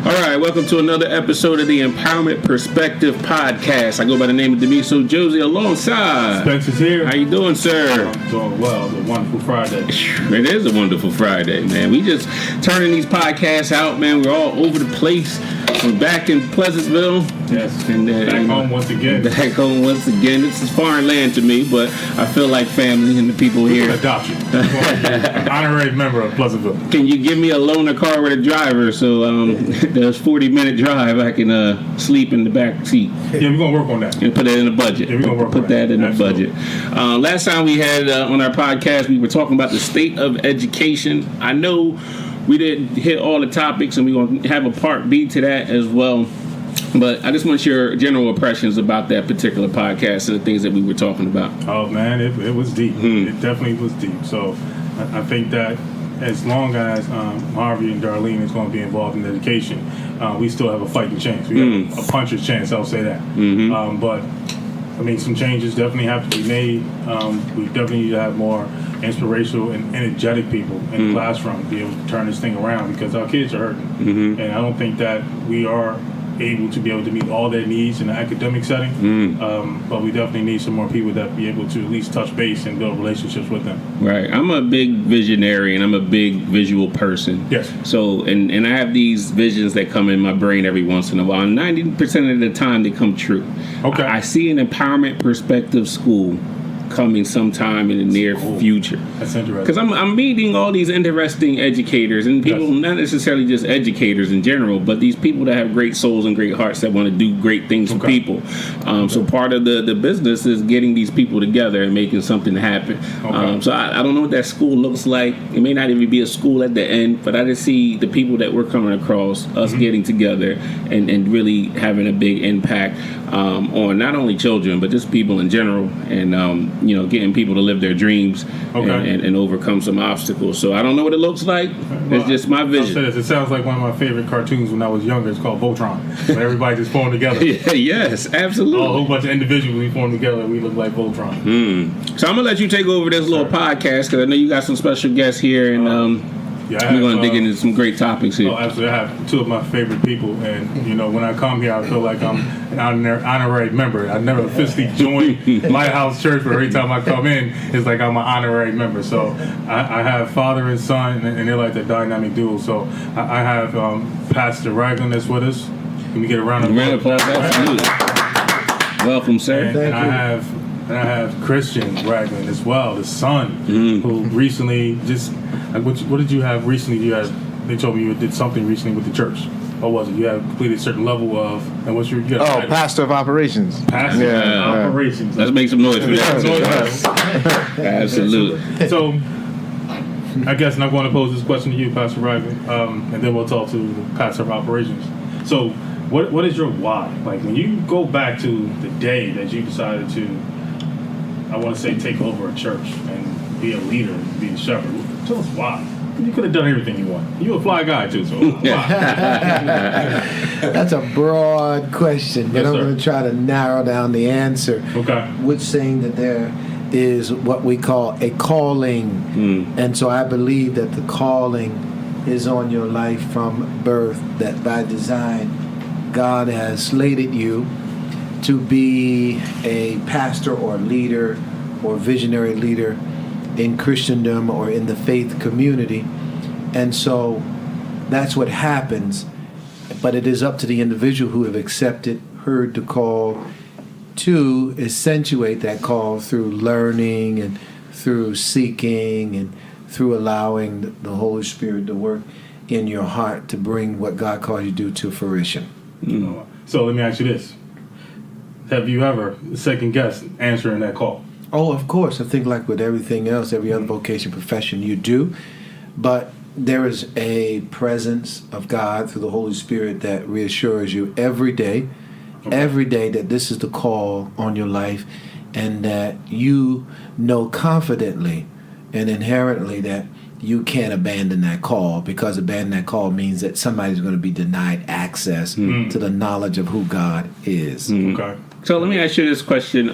All right, welcome to another episode of the Empowerment Perspective Podcast. I go by the name of Demiso Josie alongside. Spencer's here. How you doing, sir? I'm doing well. It's a wonderful Friday. It is a wonderful Friday, man. We just turning these podcasts out, man. We're all over the place. We're back in Pleasantville. Yes. And, back home once again. Back home once again. This is foreign land to me, but I feel like family and the people here. Adopt you. Honorary member of Pleasantville. Can you give me a loaner car with a driver so the 40-minute drive I can sleep in the back seat? Yeah, we're going to work on that. And put that in the budget. Yeah, we're going to work put on that in Absolutely. the budget. Last time we had on our podcast, we were talking about the state of education. I know we didn't hit all the topics, and we're going to have a part B to that as well. But I just want your general impressions about that particular podcast and the things that we were talking about. Oh, man, it was deep. It definitely was deep. So I think that as long as Harvey and Darlene is going to be involved in education, we still have a fighting chance. We have a puncher's chance, I'll say that. But, I mean, some changes definitely have to be made. We definitely need to have more inspirational and energetic people in the classroom to be able to turn this thing around because our kids are hurting. And I don't think that we are able to be able to meet all their needs in an academic setting, but we definitely need some more people that be able to at least touch base and build relationships with them. Right. I'm a big visionary and I'm a big visual person. Yes. So, and I have these visions that come in my brain every once in a while. 90% of the time they come true. Okay. I see an empowerment perspective school coming sometime in the near future. That's interesting. Because I'm meeting all these interesting educators and people, not necessarily just educators in general, but these people that have great souls and great hearts that want to do great things for people. So part of the business is getting these people together and making something happen. So I don't know what that school looks like. It may not even be a school at the end, but I just see the people that we're coming across, us getting together and really having a big impact on not only children, but just people in general, and getting people to live their dreams and overcome some obstacles. So I don't know what it looks like. It's just my vision. It sounds like one of my favorite cartoons when I was younger. It's called Voltron, when everybody just formed together. Yes, absolutely. A whole bunch of individuals we formed together, we look like Voltron. So I'm gonna let you take over this little podcast because I know you got some special guests here, and we're going to dig into some great topics here. Oh, absolutely. I have two of my favorite people, and when I come here, I feel like I'm an honorary member. I never officially joined Lighthouse Church, but every time I come in, it's like I'm an honorary member. So I have father and son, and they're like the dynamic duo. So I have Pastor Ragland that's with us. Can we get a round of applause? Absolutely. Welcome, sir. And I have Christian Ragland as well, the son, who recently just. What did you have recently? They told me you did something recently with the church. What was it? You have completed a certain level of, and what's your pastor of operations. Pastor of operations. Let's make some noise for that. Absolutely. So, I guess, and I'm going to pose this question to you, Pastor Ragland, and then we'll talk to the pastor of operations. So, what is your why? Like when you go back to the day that you decided to, I want to say, take over a church and be a leader, be a shepherd. Tell us why. You could have done everything you want. You're a fly guy too, so why? That's a broad question, but I'm going to try to narrow down the answer. Okay. With saying that there is what we call a calling, and so I believe that the calling is on your life from birth. That by design, God has slated you to be a pastor or leader or visionary leader in Christendom or in the faith community. And so that's what happens. But it is up to the individual who have accepted, heard the call, to accentuate that call through learning and through seeking and through allowing the Holy Spirit to work in your heart to bring what God called you to do to fruition. So let me ask you this. Have you ever second guessed answering that call? Oh, of course. I think like with everything else, every other vocation, profession, you do. But there is a presence of God through the Holy Spirit that reassures you every day that this is the call on your life, and that you know confidently and inherently that you can't abandon that call, because abandoning that call means that somebody's going to be denied access to the knowledge of who God is. Okay. So let me ask you this question.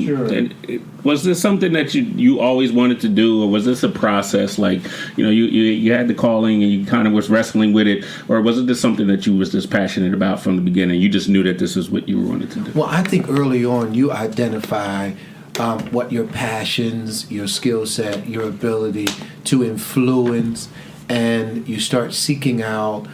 Sure. Was this something that you always wanted to do, or was this a process? Like, you had the calling and you kind of was wrestling with it, or was it just something that you was just passionate about from the beginning? You just knew that this is what you wanted to do. Well, I think early on you identify what your passions, your skill set, your ability to influence, and you start seeking out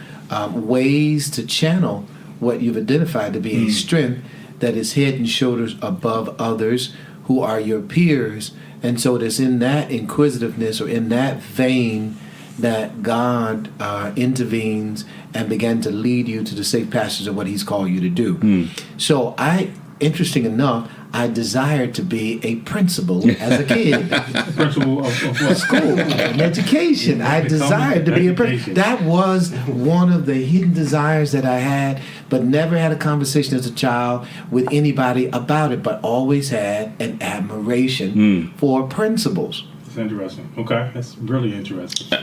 ways to channel what you've identified to be a strength that is head and shoulders above others who are your peers. And so it is in that inquisitiveness or in that vein that God intervenes and began to lead you to the safe passage of what he's called you to do. So interesting enough, I desired to be a principal as a kid. Principal of what? School and education. I desired to be a principal. That was one of the hidden desires that I had, but never had a conversation as a child with anybody about it, but always had an admiration for principals. It's interesting. Okay, that's really interesting.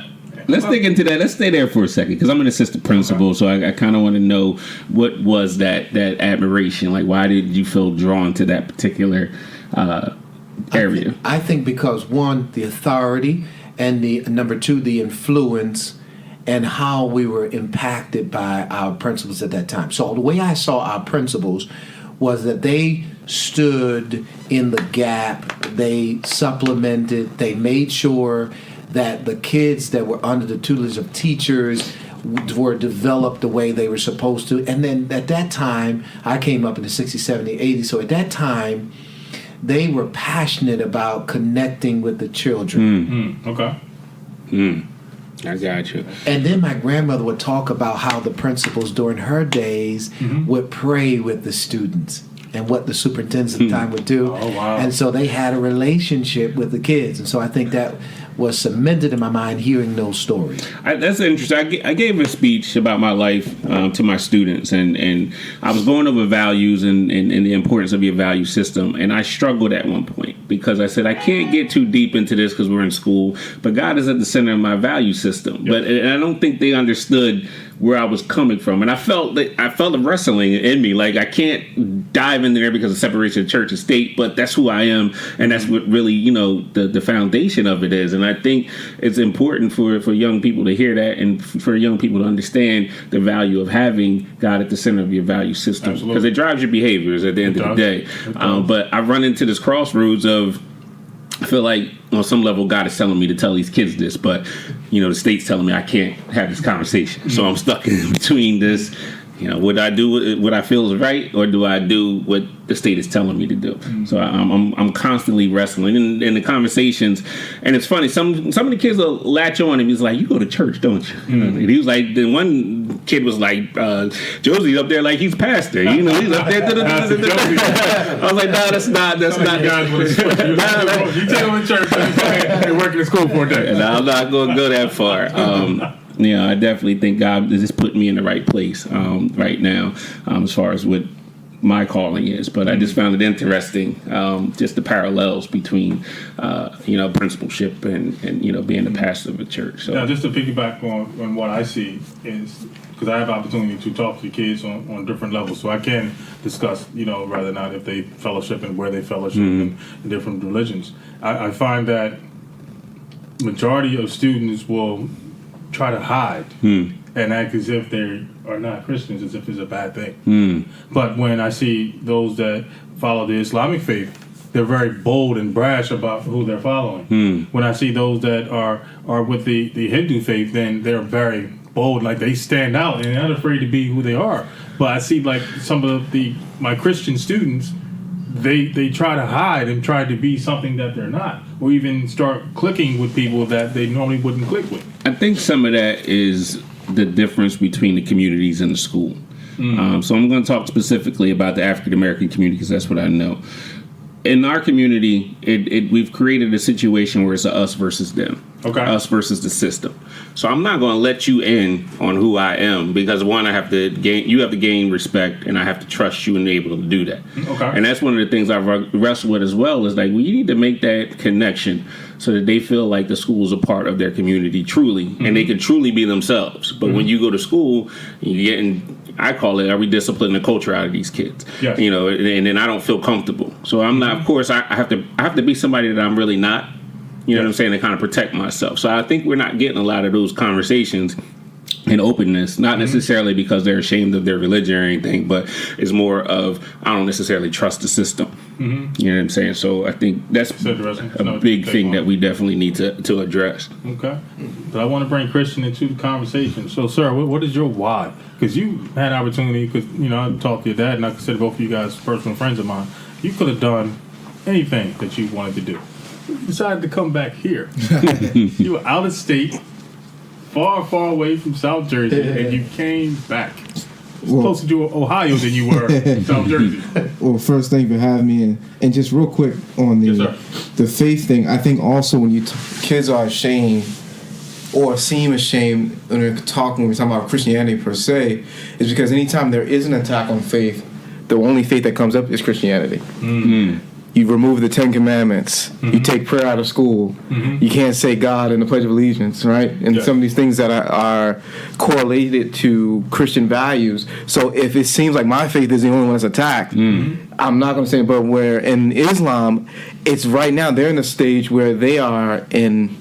Let's dig into that. Let's stay there for a second, because I'm an assistant principal, so I kind of want to know what was that admiration. Like, why did you feel drawn to that particular area? I think because, one, the authority, and number two, the influence, and how we were impacted by our principals at that time. So the way I saw our principals was that they stood in the gap, they supplemented, they made sure that the kids that were under the tutelage of teachers were developed the way they were supposed to. And then at that time, I came up in the 60s, 70s, 80s, so at that time, they were passionate about connecting with the children. Okay. I got you. And then my grandmother would talk about how the principals during her days would pray with the students and what the superintendents at the time would do. Oh, wow. And so they had a relationship with the kids. And so I think that was cemented in my mind hearing those stories. That's interesting. I gave a speech about my life to my students, and I was going over values and the importance of your value system. And I struggled at one point because I said, I can't get too deep into this because we're in school, but God is at the center of my value system. Yep. And I don't think they understood where I was coming from. And I felt the wrestling in me. Like, I can't dive in there because of separation of church and state, but that's who I am. And that's what really, the foundation of it is. And I think it's important for young people to hear that, and for young people to understand the value of having God at the center of your value system. Because it drives your behaviors at the end of the day. But I run into this crossroads of, I feel like on some level God is telling me to tell these kids this, but the state's telling me I can't have this conversation. So I'm stuck in between this. Would I do what I feel is right, or do I do what the state is telling me to do? So I'm constantly wrestling in the conversations, and it's funny. Some of the kids will latch on and he's like, "You go to church, don't you?" And he was like, the one kid was like, "Josie's up there like he's pastor." He's up there. I was like, "No, that's not. You take him to church and working in school for a day." And I'm not going to go that far. I definitely think God is just putting me in the right place right now as far as what my calling is. But I just found it interesting, just the parallels between, principalship and being the pastor of a church. So. Now, just to piggyback on what I see is, because I have opportunity to talk to kids on different levels, so I can discuss, rather not if they fellowship and where they fellowship in different religions. I find that majority of students will try to hide and act as if they are not Christians, as if it's a bad thing. But when I see those that follow the Islamic faith, they're very bold and brash about who they're following. When I see those that are with the Hindu faith, then they're very bold, like they stand out and they're not afraid to be who they are. But I see like some of my Christian students, they try to hide and try to be something that they're not, or even start clicking with people that they normally wouldn't click with. I think some of that is the difference between the communities and the school. So I'm going to talk specifically about the African American community because that's what I know. In our community, we've created a situation where it's a us versus them. Okay. Us versus the system. So I'm not going to let you in on who I am because, one, you have to gain respect, and I have to trust you and be able to do that. Okay. And that's one of the things I wrestle with as well is like, you need to make that connection so that they feel like the school is a part of their community truly, and they can truly be themselves. But when you go to school, you're getting I call it, are we disciplining the culture out of these kids? Yes. You know, and then I don't feel comfortable. So I'm not. Of course, I have to be somebody that I'm really not. You know what I'm saying? To kind of protect myself. So I think we're not getting a lot of those conversations and openness, not necessarily because they're ashamed of their religion or anything, but it's more of, I don't necessarily trust the system. You know what I'm saying? So I think that's a big thing that we definitely need to address. Okay. But I want to bring Christian into the conversation. So, sir, what is your why? Because you had an opportunity, because, you know, I talked to your dad, and I consider both of you guys personal friends of mine. You could have done anything that you wanted to do. You decided to come back here. You were out of state, far, far away from South Jersey, and you came back. Closer to Ohio than you were South Jersey. Well, first, thank you for having me. And just real quick on the faith thing, I think also when kids are ashamed or seem ashamed when we're talking about Christianity per se, is because anytime there is an attack on faith, the only faith that comes up is Christianity. You remove the 10 Commandments. You take prayer out of school. You can't say God in the Pledge of Allegiance, right? And some of these things that are correlated to Christian values. So if it seems like my faith is the only one that's attacked, I'm not going to say it, but where in Islam, it's right now, they're in a stage where they are in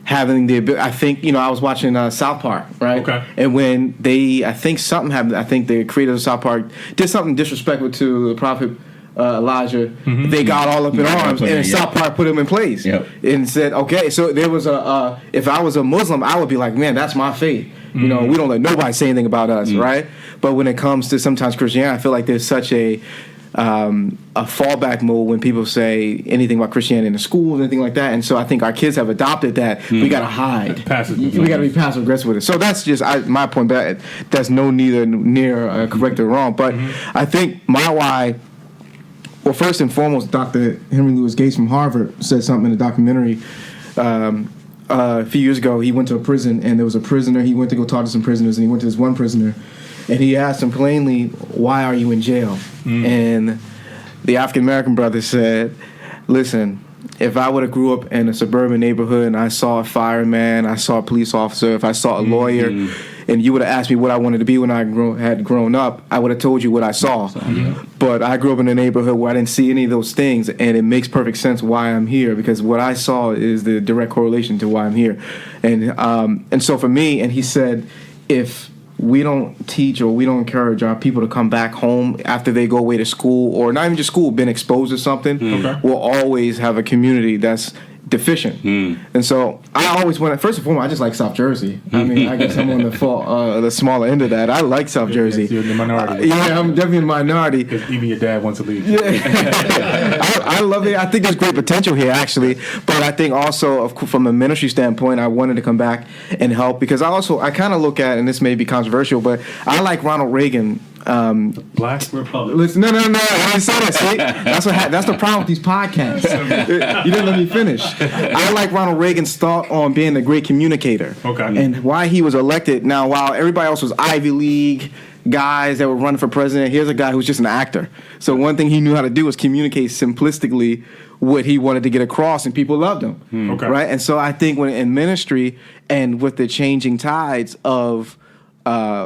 having the ability. I think, you know, I was watching South Park, right? Okay. And when I think something happened, I think the creators of South Park did something disrespectful to the prophet Elijah. They got all up in arms, and South Park put him in place and said, okay, so there was if I was a Muslim, I would be like, man, that's my faith. You know, we don't let nobody say anything about us, right? But when it comes to sometimes Christianity, I feel like there's such a fallback mode when people say anything about Christianity in the schools, anything like that. And so I think our kids have adopted that. We got to hide. We got to be passive aggressive with it. So that's just my point. That's neither near correct or wrong. But I think my why. Well, first and foremost, Dr. Henry Louis Gates from Harvard said something in a documentary a few years ago. He went to a prison, and there was a prisoner. He went to go talk to some prisoners, and he went to this one prisoner, and he asked him plainly, why are you in jail? And the African-American brother said, listen, if I would have grew up in a suburban neighborhood and I saw a fireman, I saw a police officer, if I saw a lawyer, and you would have asked me what I wanted to be when I had grown up, I would have told you what I saw. But I grew up in a neighborhood where I didn't see any of those things, and it makes perfect sense why I'm here, because what I saw is the direct correlation to why I'm here. And so for me, and he said, if we don't teach or we don't encourage our people to come back home after they go away to school, or not even just school, been exposed to something, we'll always have a community that's deficient. And so I always want to, first and foremost, I just like South Jersey. I mean, I guess I'm on the smaller end of that. I like South Jersey. You're in the minority. Yeah, I'm definitely in the minority. Because even your dad wants to leave. I love it. I think there's great potential here, actually. But I think also, from a ministry standpoint, I wanted to come back and help, because I kind of look at, and this may be controversial, but I like Ronald Reagan. Black Republic. Listen, no. I didn't say that. See, that's the problem with these podcasts. You didn't let me finish. I like Ronald Reagan's thought on being a great communicator. Okay. And why he was elected. Now, while everybody else was Ivy League guys that were running for president, here's a guy who's just an actor. So one thing he knew how to do was communicate simplistically what he wanted to get across, and people loved him. Okay. Right. And so I think when in ministry and with the changing tides of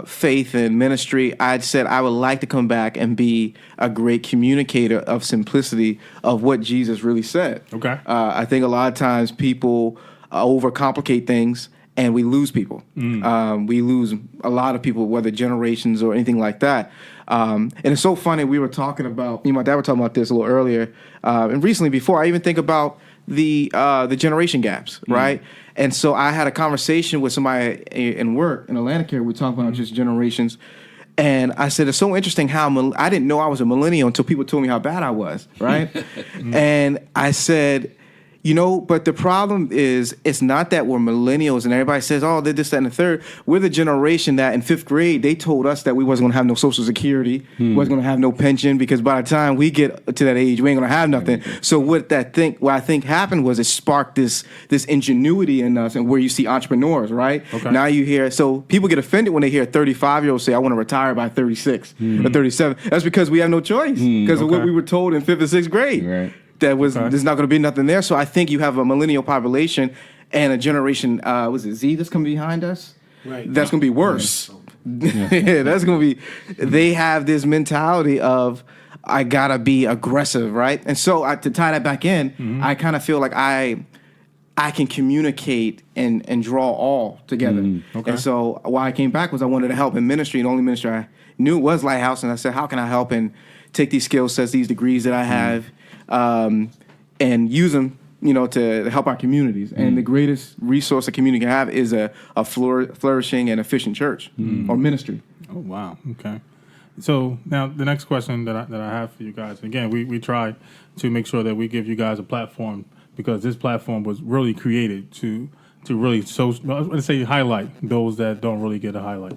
faith and ministry, I'd said I would like to come back and be a great communicator of simplicity of what Jesus really said. Okay. I think a lot of times people overcomplicate things, and we lose people. We lose a lot of people, whether generations or anything like that. And it's so funny. We were talking about, me and my dad were talking about this a little earlier, and recently before. I even think about the generation gaps, right? And so I had a conversation with somebody in work in Atlanta care. We were talking about just generations. And I said, it's so interesting how I didn't know I was a millennial until people told me how bad I was, right? And I said, but the problem is, it's not that we're millennials and everybody says, oh, they're this, that, and the third. We're the generation that in 5th grade, they told us that we wasn't going to have no Social Security, wasn't going to have no pension, because by the time we get to that age, we ain't going to have nothing. So what I think happened was it sparked this ingenuity in us, and where you see entrepreneurs, right? Okay. Now you hear, so people get offended when they hear a 35-year-old say, I want to retire by 36 or 37. That's because we have no choice, because of what we were told in 5th and 6th grade. Right. There's not going to be nothing there. So I think you have a millennial population and a generation, was it Z that's coming behind us? Right. That's going to be worse. Yeah, that's gonna be. They have this mentality of I gotta be aggressive, right? And so to tie that back in, I kind of feel like I can communicate and draw all together. Okay. And so why I came back was I wanted to help in ministry. And the only ministry I knew was Lighthouse, and I said, how can I help and take these skill sets, these degrees that I have, and use them, to help our communities. And the greatest resource a community can have is a flourishing and efficient church or ministry. Oh, wow. Okay. So now the next question that I have for you guys, again, we try to make sure that we give you guys a platform, because this platform was really created to really highlight those that don't really get a highlight,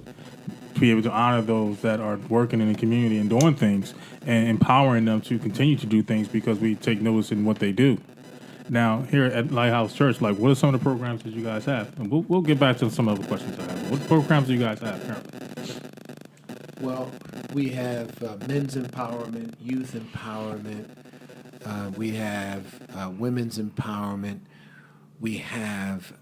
to be able to honor those that are working in the community and doing things, and empowering them to continue to do things because we take notice in what they do. Now, here at Lighthouse Church, what are some of the programs that you guys have? And we'll get back to some other questions I have. What programs do you guys have currently? Well, we have men's empowerment, youth empowerment. We have women's empowerment. We have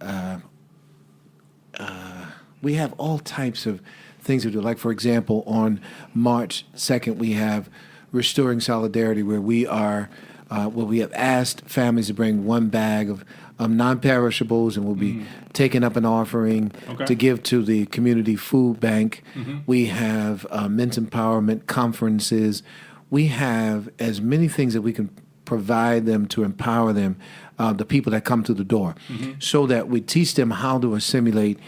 all types of things we do. Like, for example, on March 2nd, we have Restoring Solidarity, where we have asked families to bring one bag of non-perishables, and we'll be taking up an offering to give to the community food bank. We have men's empowerment conferences. We have as many things that we can provide them to empower them, the people that come through the door, so that we teach them how to assimilate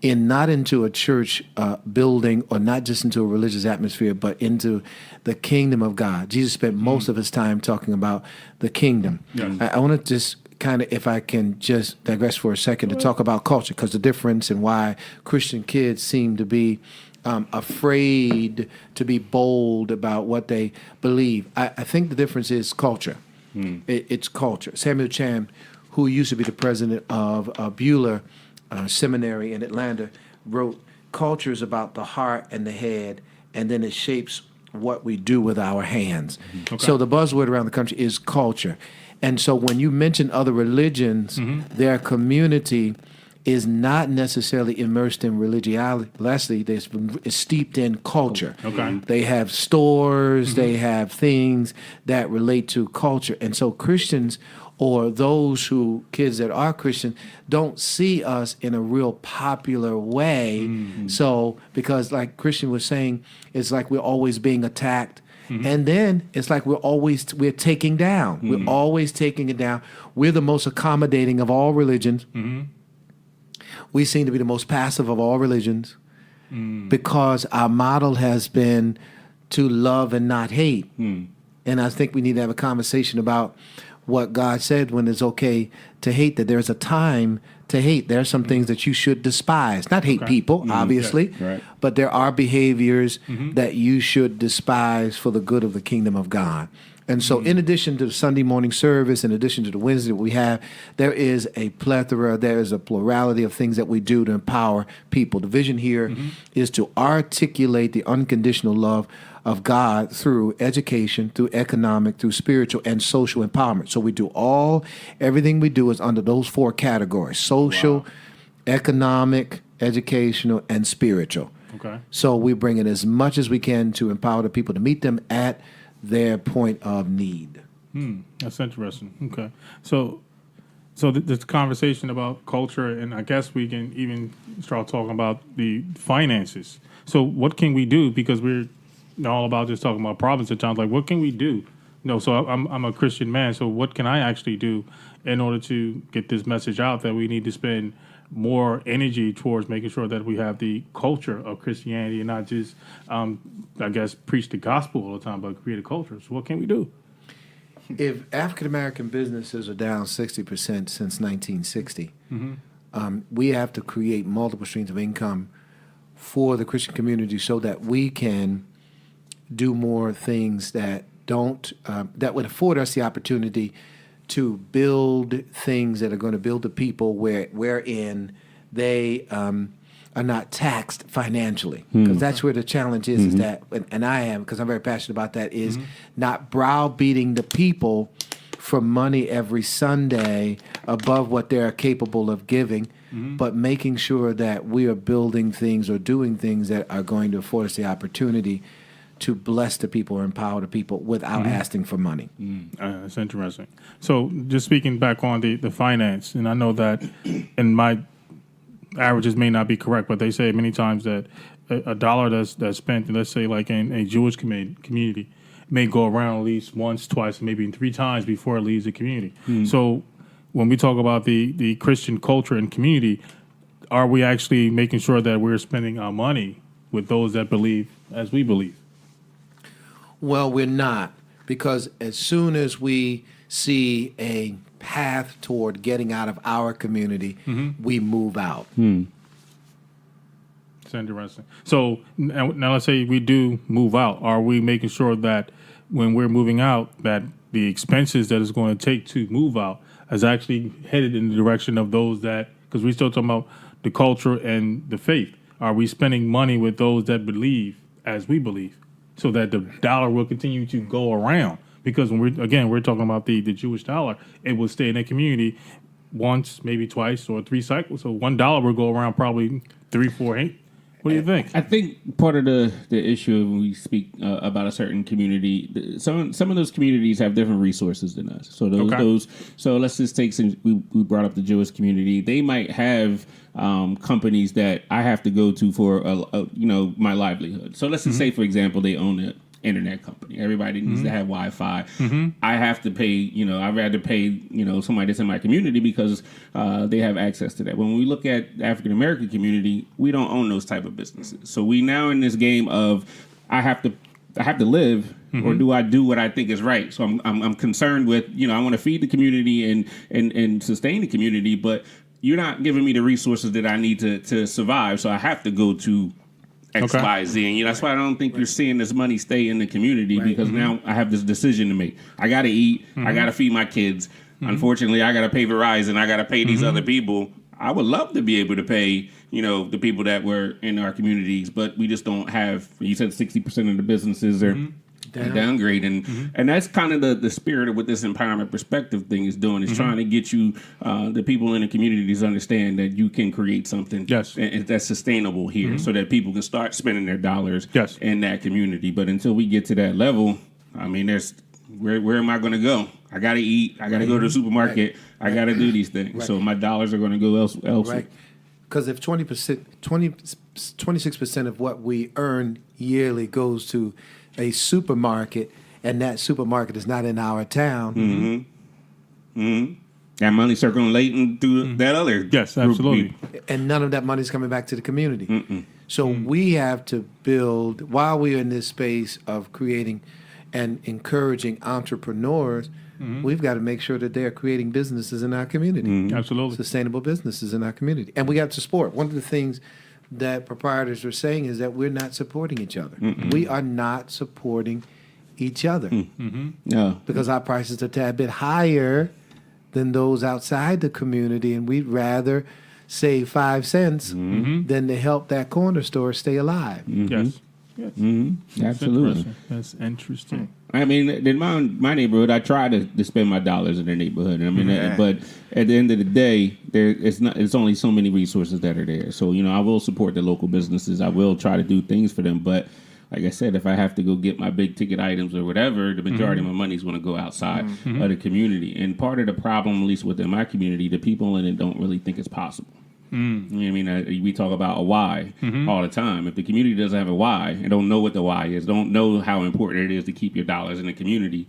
not into a church building, or not just into a religious atmosphere, but into the kingdom of God. Jesus spent most of his time talking about the kingdom. Yes. I want to just kind of, if I can just digress for a second, to talk about culture, because the difference in why Christian kids seem to be afraid to be bold about what they believe. I think the difference is culture. It's culture. Samuel Chand, who used to be the president of Beulah Seminary in Atlanta, wrote, "Culture is about the heart and the head, and then it shapes what we do with our hands." So the buzzword around the country is culture. And so when you mention other religions, their community is not necessarily immersed in religiosity. They're steeped in culture. They have stores, they have things that relate to culture. And so Christians, or kids that are Christian, don't see us in a real popular way. So, because like Christian was saying, it's like we're always being attacked. And then it's like we're taking down. We're always taking it down. We're the most accommodating of all religions. We seem to be the most passive of all religions, because our model has been to love and not hate. And I think we need to have a conversation about what God said when it's okay to hate, that there's a time to hate. There are some things that you should despise. Not hate people, obviously, but there are behaviors that you should despise for the good of the kingdom of God. And so in addition to the Sunday morning service, in addition to the Wednesday that we have, there is a plethora, there is a plurality of things that we do to empower people. The vision here is to articulate the unconditional love of God through education, through economic, through spiritual, and social empowerment. So we do everything we do is under those four categories: social, economic, educational, and spiritual. So we bring in as much as we can to empower the people, to meet them at their point of need. That's interesting. Okay. So this conversation about culture, and I guess we can even start talking about the finances. So what can we do? Because we're all about just talking about problems at times. Like, what can we do? So I'm a Christian man. So what can I actually do in order to get this message out that we need to spend more energy towards making sure that we have the culture of Christianity, and not just, preach the gospel all the time, but create a culture. So what can we do? If African American businesses are down 60% since 1960, we have to create multiple streams of income for the Christian community, so that we can do more things that that would afford us the opportunity to build things that are going to build the people wherein they are not taxed financially. Because that's where the challenge is that, and I am, because I'm very passionate about that, is not browbeating the people for money every Sunday above what they're capable of giving. but making sure that we are building things or doing things that are going to afford us the opportunity to bless the people or empower the people without asking for money. That's interesting. So just speaking back on the finance, and I know that in my averages may not be correct, but they say many times that a dollar that's spent, let's say like in a Jewish community, may go around at least once, twice, maybe 3 times before it leaves the community. So when we talk about the Christian culture and community, are we actually making sure that we're spending our money with those that believe as we believe? Well, we're not, because as soon as we see a path toward getting out of our community, we move out. It's interesting. So now let's say we do move out. Are we making sure that when we're moving out, that the expenses that it's going to take to move out is actually headed in the direction of those that, because we're still talking about the culture and the faith. Are we spending money with those that believe as we believe so that the dollar will continue to go around? Because when we're talking about the Jewish dollar, it will stay in the community once, maybe twice or 3 cycles. So $1 will go around probably 3, 4, 8. What do you think? I think part of the issue when we speak about a certain community, some of those communities have different resources than us. So those so let's just take some. We brought up the Jewish community. They might have companies that I have to go to for my livelihood. So let's just say, for example, they own an internet company. Everybody needs to have Wi-Fi. I have to pay. I'd rather pay somebody that's in my community because they have access to that. When we look at the African American community, we don't own those type of businesses. So we now in this game of I have to live, or do I do what I think is right? So I'm concerned with I want to feed the community and sustain the community, but you're not giving me the resources that I need to survive. So I have to go to X, Y, Z. And that's why I don't think you're seeing this money stay in the community, because now I have this decision to make. I got to eat. I got to feed my kids. Unfortunately, I got to pay Verizon. I got to pay these other people. I would love to be able to pay, the people that were in our communities, but we just don't have. You said 60% of the businesses are downgrading, and that's kind of the spirit of what this empowerment perspective thing is doing. Is trying to get you, the people in the communities, to understand that you can create something that's sustainable here, so that people can start spending their dollars in that community. But until we get to that level, I mean, there's where am I going to go? I got to eat. I got to go to the supermarket. I got to do these things. So my dollars are going to go elsewhere. Right. Because if 26% of what we earn yearly goes to a supermarket, and that supermarket is not in our town, that money circulating through that other absolutely, and none of that money is coming back to the community. So we have to build, while we're in this space of creating and encouraging entrepreneurs, we've got to make sure that they're creating businesses in our community. Absolutely. Sustainable businesses in our community. And we have to support. One of the things that proprietors are saying is that we're not supporting each other. We are not supporting each other. Because our prices are a tad bit higher than those outside the community, and we'd rather save 5 cents than to help that corner store stay alive. Yes. Absolutely. That's interesting. I mean, in my neighborhood, I try to spend my dollars in the neighborhood. I mean, but at the end of the day, it's only so many resources that are there. So I will support the local businesses. I will try to do things for them. But like I said, if I have to go get my big ticket items or whatever, the majority of my money is going to go outside of the community. And part of the problem, at least within my community, the people in it don't really think it's possible. You know what I mean? We talk about a why all the time. If the community doesn't have a why and don't know what the why is, don't know how important it is to keep your dollars in the community,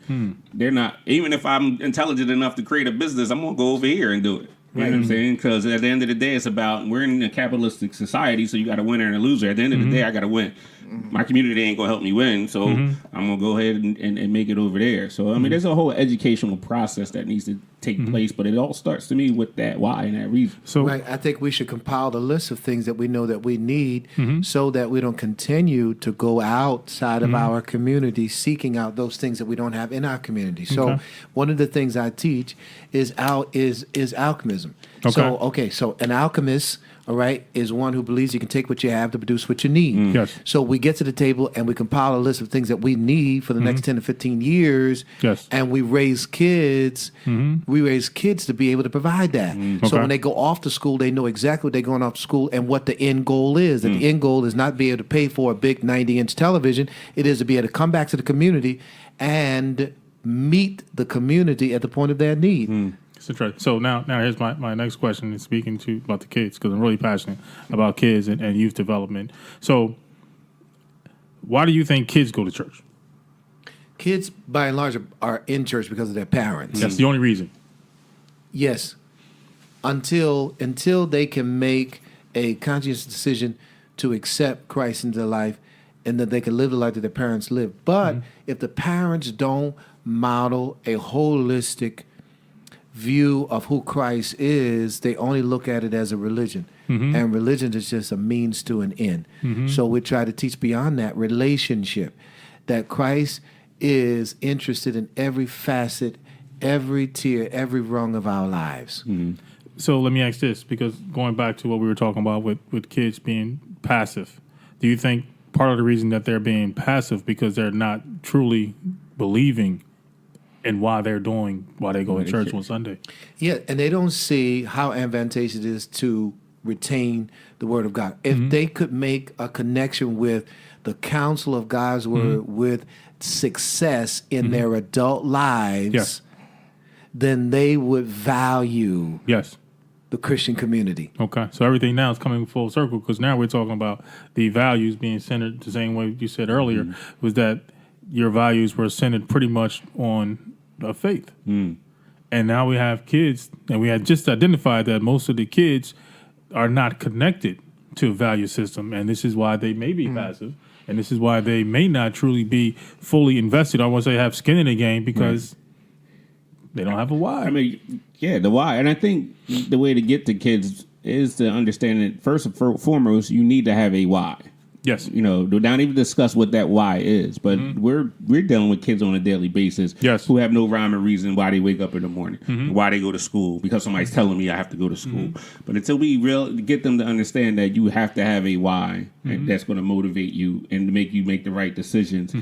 they're not. Even if I'm intelligent enough to create a business, I'm gonna go over here and do it. You know what I'm saying? Because at the end of the day, it's about, we're in a capitalistic society, so you got a winner and a loser. At the end of the day, I got to win. My community ain't going to help me win, so I'm going to go ahead and make it over there. So, I mean, there's a whole educational process that needs to take place, but it all starts to me with that why and that reason. So I think we should compile the list of things that we know that we need so that we don't continue to go outside of our community seeking out those things that we don't have in our community. So one of the things I teach is alchemism. So an alchemist, all right, is one who believes you can take what you have to produce what you need. Yes. So we get to the table and we compile a list of things that we need for the next 10 to 15 years. Yes. And we raise kids. We raise kids to be able to provide that. So Okay. when they go off to school, they know exactly what they're going off to school and what the end goal is. And the end goal is not be able to pay for a big 90-inch television. It is to be able to come back to the community and meet the community at the point of their need. So now here's my next question is speaking to about the kids, because I'm really passionate about kids and youth development. So why do you think kids go to church? Kids, by and large, are in church because of their parents. That's the only reason. Yes. Until they can make a conscious decision to accept Christ into their life and that they can live the life that their parents live. But if the parents don't model a holistic view of who Christ is, they only look at it as a religion. And religion is just a means to an end. So we try to teach beyond that relationship, that Christ is interested in every facet, every tier, every rung of our lives. So let me ask this, because going back to what we were talking about with kids being passive, do you think part of the reason that they're being passive because they're not truly believing in why they go to church on Sunday? Yeah, and they don't see how advantageous it is to retain the Word of God. If they could make a connection with the counsel of God's Word with success in their adult lives, then they would value the Christian community. Okay, so everything now is coming full circle, because now we're talking about the values being centered the same way you said earlier, was that your values were centered pretty much on faith. And now we have kids, and we had just identified that most of the kids are not connected to a value system, and this is why they may be passive, and this is why they may not truly be fully invested. I want to say have skin in the game, because they don't have a why. I mean, yeah, the why. And I think the way to get to kids is to understand that first and foremost, you need to have a why. Yes. You know, don't even discuss what that why is. But we're dealing with kids on a daily basis who have no rhyme or reason why they wake up in the morning, why they go to school, because somebody's telling me I have to go to school. But until we get them to understand that you have to have a why and that's going to motivate you and make you make the right decisions,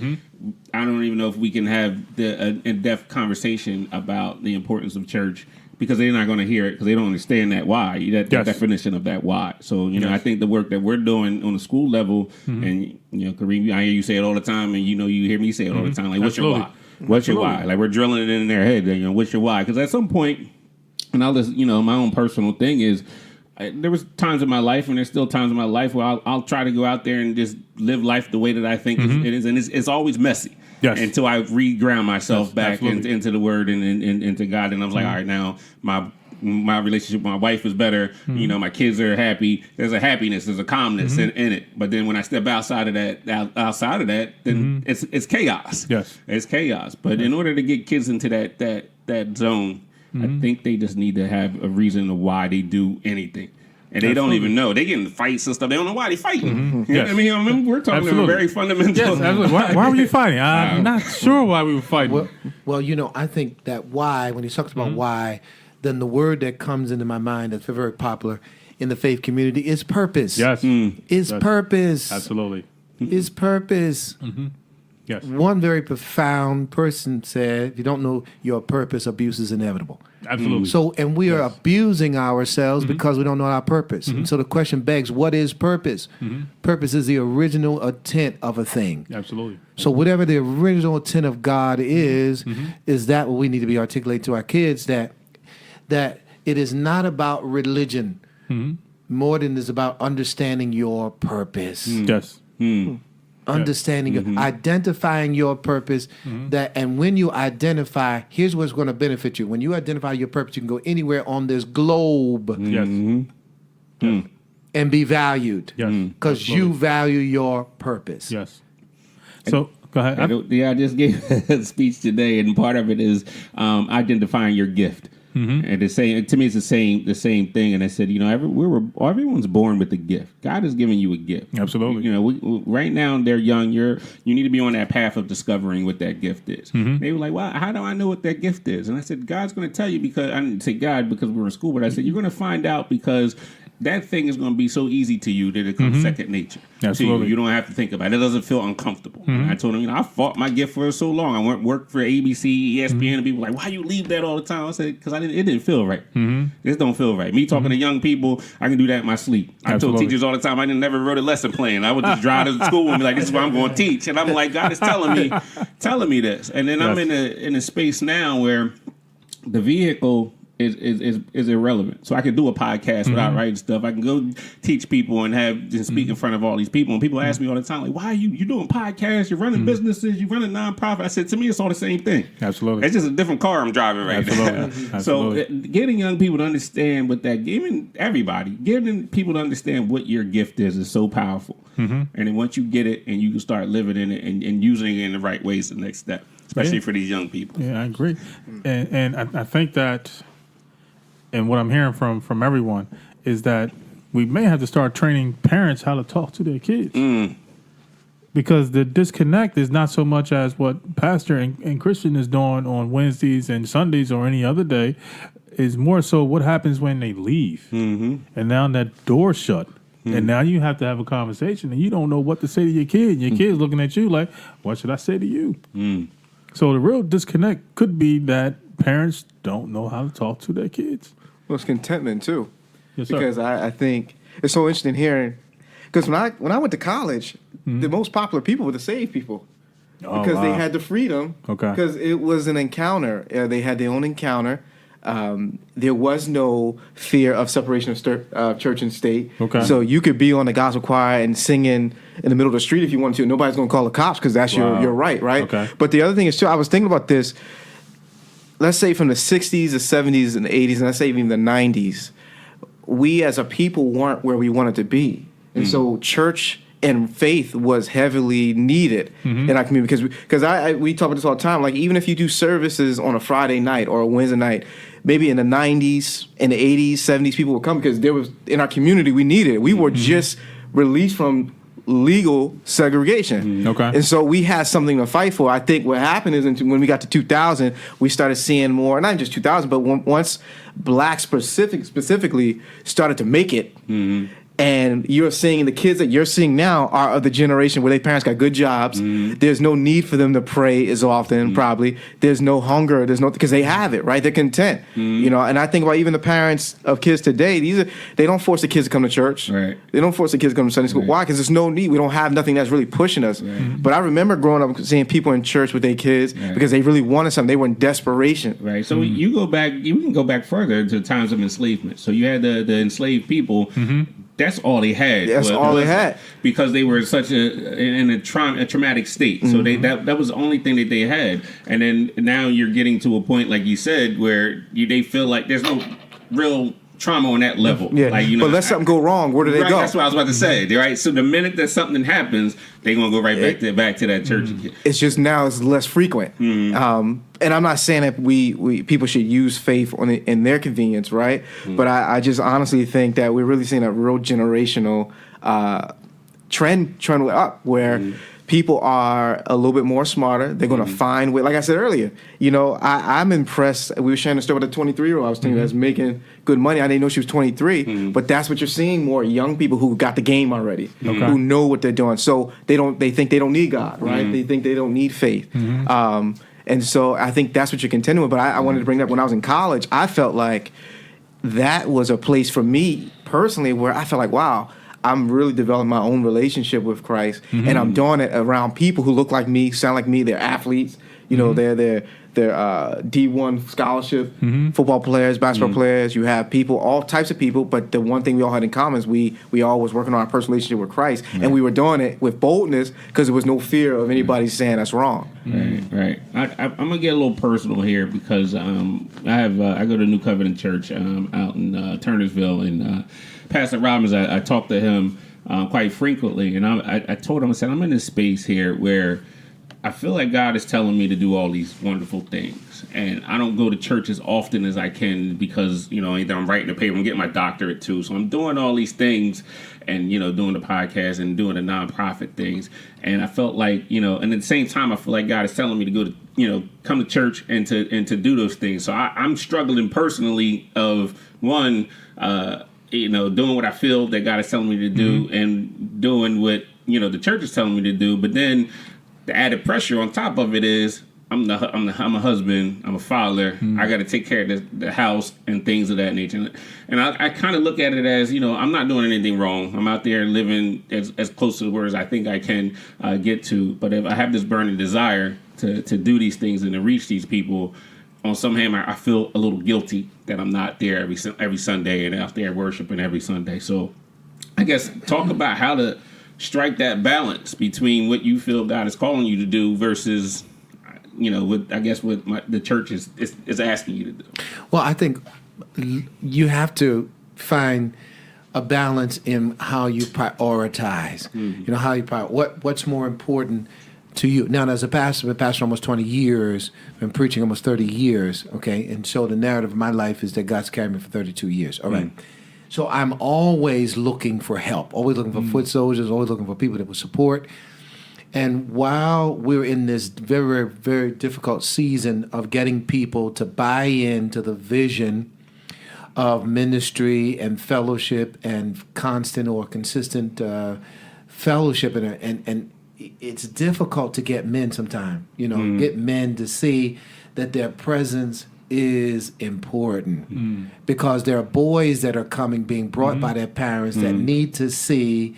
I don't even know if we can have the in-depth conversation about the importance of church, because they're not going to hear it because they don't understand that why, that definition of that why. So, you know, I think the work that we're doing on the school level, and, you know, Kareem, I hear you say it all the time, and, you know, you hear me say it all the time, like, what's your why? What's your why? Like, we're drilling it in their head, you know, what's your why? Because at some point, and I'll just, you know, my own personal thing is, there was times in my life, and there's still times in my life where I'll try to go out there and just live life the way that I think it is, and it's always messy. Yes. Until I re-ground myself back into the Word and into God, and I was like, all right, now my relationship with my wife is better. You know, my kids are happy. There's a happiness, there's a calmness in it. But then when I step outside of that, then it's chaos. Yes, it's chaos. But in order to get kids into that zone, I think they just need to have a reason of why they do anything. And they don't even know. They get in fights and stuff. They don't know why they're fighting. You know what I mean? I remember we're talking about very fundamental. Yes, absolutely. Why were you fighting? I'm not sure why we were fighting. Well, you know, I think that why, when he talks about why, then the word that comes into my mind that's very popular in the faith community is purpose. Yes. Is purpose. Absolutely. Is purpose. Yes. One very profound person said, if you don't know your purpose, abuse is inevitable. Absolutely. So, and we are abusing ourselves because we don't know our purpose. And so the question begs, what is purpose? Purpose is the original intent of a thing. Absolutely. So whatever the original intent of God is that what we need to be articulating to our kids, that it is not about religion more than it's about understanding your purpose. Yes. Understanding, identifying your purpose, and when you identify, here's what's going to benefit you. When you identify your purpose, you can go anywhere on this globe and be valued because you value your purpose. Yes. So go ahead. I just gave a speech today, and part of it is identifying your gift. And to me, it's the same thing. And I said, everyone's born with a gift. God has given you a gift. Absolutely. Right now they're young. You need to be on that path of discovering what that gift is. They were like, well, how do I know what that gift is? And I said, God's going to tell you, because I didn't say God because we were in school, but I said, you're going to find out, because that thing is going to be so easy to you that it comes second nature. Absolutely. To you. You don't have to think about it. It doesn't feel uncomfortable. And I told him, I fought my gift for so long. I worked for ABC, ESPN, and people were like, why you leave that all the time? I said, because it didn't feel right. This don't feel right. Me talking to young people, I can do that in my sleep. I told teachers all the time, I never wrote a lesson plan. I would just drive to school and be like, this is what I'm going to teach. And I'm like, God is telling me this. And then I'm in a space now where the vehicle is irrelevant. So I can do a podcast without writing stuff. I can go teach people and speak in front of all these people. And people ask me all the time, like, why are you doing podcasts? You're running businesses. You run a nonprofit. I said, to me, it's all the same thing. Absolutely. It's just a different car I'm driving right now. So getting young people to understand giving people to understand what your gift is so powerful. And then once you get it and you can start living in it and using it in the right ways, the next step, especially for these young people. Yeah, I agree. And I think that, and what I'm hearing from everyone is that we may have to start training parents how to talk to their kids. Because the disconnect is not so much as what Pastor and Christian is doing on Wednesdays and Sundays or any other day, is more so what happens when they leave. And now that door's shut. And now you have to have a conversation and you don't know what to say to your kid. And your kid's looking at you like, what should I say to you? So the real disconnect could be that parents don't know how to talk to their kids. Well, it's contentment too. Yes, sir. Because I think it's so interesting hearing. Because when I went to college, the most popular people were the saved people. Because they had the freedom. Okay. Because it was an encounter. They had their own encounter. There was no fear of separation of church and state. Okay. So you could be on the gospel choir and singing in the middle of the street if you wanted to. Nobody's going to call the cops because that's your right, right? Okay. But the other thing is, too, I was thinking about this. Let's say from the 60s, the 70s, and the 80s, and let's say even the 90s, we as a people weren't where we wanted to be. And so church and faith was heavily needed in our community. Because we talk about this all the time. Like, even if you do services on a Friday night or a Wednesday night, maybe in the 90s, in the 80s, 70s, people would come because there was, in our community, we needed it. We were just released from legal segregation. Okay. And so we had something to fight for. I think what happened is when we got to 2000, we started seeing more, not just 2000, but once blacks specifically started to make it, and you're seeing the kids that you're seeing now are of the generation where their parents got good jobs. There's no need for them to pray as often, probably. There's no hunger. Because they have it, right? They're content. And I think about even the parents of kids today, they don't force the kids to come to church. Right. They don't force the kids to come to Sunday school. Right. Why? Because there's no need. We don't have nothing that's really pushing us. Right. But I remember growing up seeing people in church with their kids because they really wanted something. They were in desperation. Right. So you can go back further to times of enslavement. So you had the enslaved people. That's all they had. That's all they had because they were in a traumatic state. So that was the only thing that they had. And then now you're getting to a point, like you said, where they feel like there's no real trauma on that level. Yeah. Like, but let something go wrong, where do they go? That's what I was about to say. Right. So the minute that something happens, they're gonna go right back to that church again. It's just now it's less frequent. And I'm not saying that we people should use faith in their convenience, right? But I just honestly think that we're really seeing a real generational trend up where people are a little bit more smarter. They're going to find way. Like I said earlier, I'm impressed. We were sharing a story about a 23-year-old I was thinking that's making good money. I didn't know she was 23, but that's what you're seeing, more young people who got the game already, who know what they're doing. So they think they don't need God, right? They think they don't need faith. And so I think that's what you're contending with. But I wanted to bring that up. When I was in college, I felt like that was a place for me personally where I felt like, wow, I'm really developing my own relationship with Christ, and I'm doing it around people who look like me, sound like me. They're athletes, they're D1 scholarship football players, basketball players. You have people, all types of people, but the one thing we all had in common is we all was working on our personal relationship with Christ, and we were doing it with boldness because there was no fear of anybody saying that's wrong. Right. I'm gonna get a little personal here because I go to New Covenant Church out in Turnersville, and Pastor Robbins, I talk to him quite frequently, and I told him, I said, I'm in this space here where I feel like God is telling me to do all these wonderful things, and I don't go to church as often as I can because, you know, either I'm writing a paper, I'm getting my doctorate too, so I'm doing all these things, and, you know, doing the podcast and doing the nonprofit things, and I felt like, you know, and at the same time, I feel like God is telling me to go to, you know, come to church and to do those things. So I'm struggling personally of one, you know, doing what I feel that God is telling me to do, and doing what, you know, the church is telling me to do, but then the added pressure on top of it is I'm a husband, I'm a father. I got to take care of the house and things of that nature. And I kind of look at it as, you know, I'm not doing anything wrong. I'm out there living as close to the word as I think I can get to. But if I have this burning desire to do these things and to reach these people, on some hand, I feel a little guilty that I'm not there every Sunday and out there worshiping every Sunday. So I guess talk about how to strike that balance between what you feel God is calling you to do versus, you know, what the church is asking you to do. Well, I think you have to find a balance in how you prioritize. You know, how you what's more important to you. Now, as a pastor, I've been pastor almost 20 years, been preaching almost 30 years, okay? And so the narrative of my life is that God's carried me for 32 years, all right? So I'm always looking for help, always looking for foot soldiers, always looking for people that will support. And while we're in this very, very difficult season of getting people to buy into the vision of ministry and fellowship and constant or consistent fellowship, and it's difficult to get men sometimes, you know, get men to see that their presence is important, because there are boys that are being brought by their parents that need to see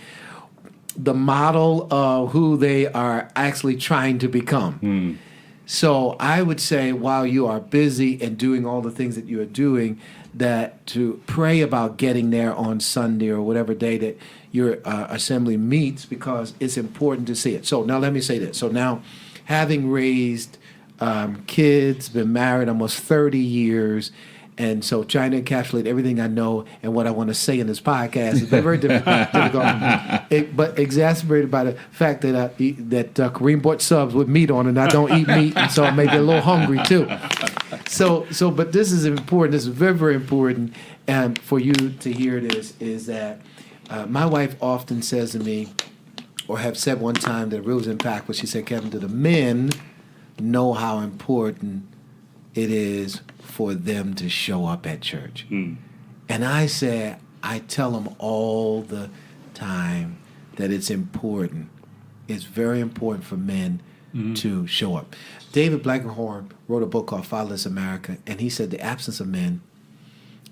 the model of who they are actually trying to become. So I would say, while you are busy and doing all the things that you are doing, that to pray about getting there on Sunday or whatever day that your assembly meets, because it's important to see it. So now let me say this. So now, having raised kids, been married almost 30 years, and so trying to encapsulate everything I know and what I want to say in this podcast is very difficult. But exacerbated by the fact that Kareem bought subs with meat on, and I don't eat meat, and so I may be a little hungry too. So, but this is important. This is very, very important, and for you to hear this is that my wife often says to me, or have said one time that really was impactful. She said, "Kevin, do the men know how important it is for them to show up at church?" And I said, I tell them all the time that it's important. It's very important for men to show up. David Blankenhorn wrote a book called Fatherless America, and he said the absence of men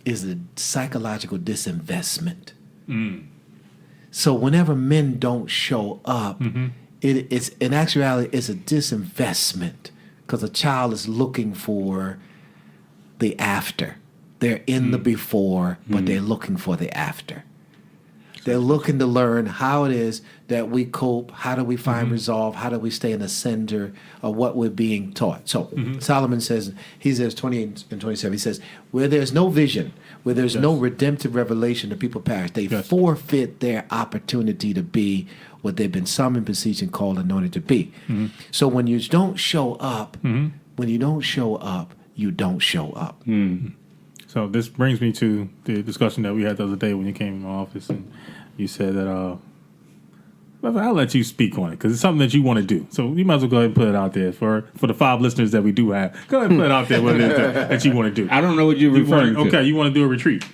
is a psychological disinvestment. So whenever men don't show up, it's in actuality it's a disinvestment, because a child is looking for the after. They're in the before, but they're looking for the after. They're looking to learn how it is that we cope, how do we find resolve, how do we stay in the center of what we're being taught. So Solomon says, he says 28 and 27, he says, where there's no vision, where there's no redemptive revelation, the people perish. They forfeit their opportunity to be what they've been summoned, beseeched, and called, anointed to be. So when you don't show up, you don't show up. So this brings me to the discussion that we had the other day when you came in my office, and you said that I'll let you speak on it because it's something that you want to do. So you might as well go ahead and put it out there for the 5 listeners that we do have. Go ahead and put it out there what it is that you want to do. I don't know what you're referring to. Okay, you want to do a retreat.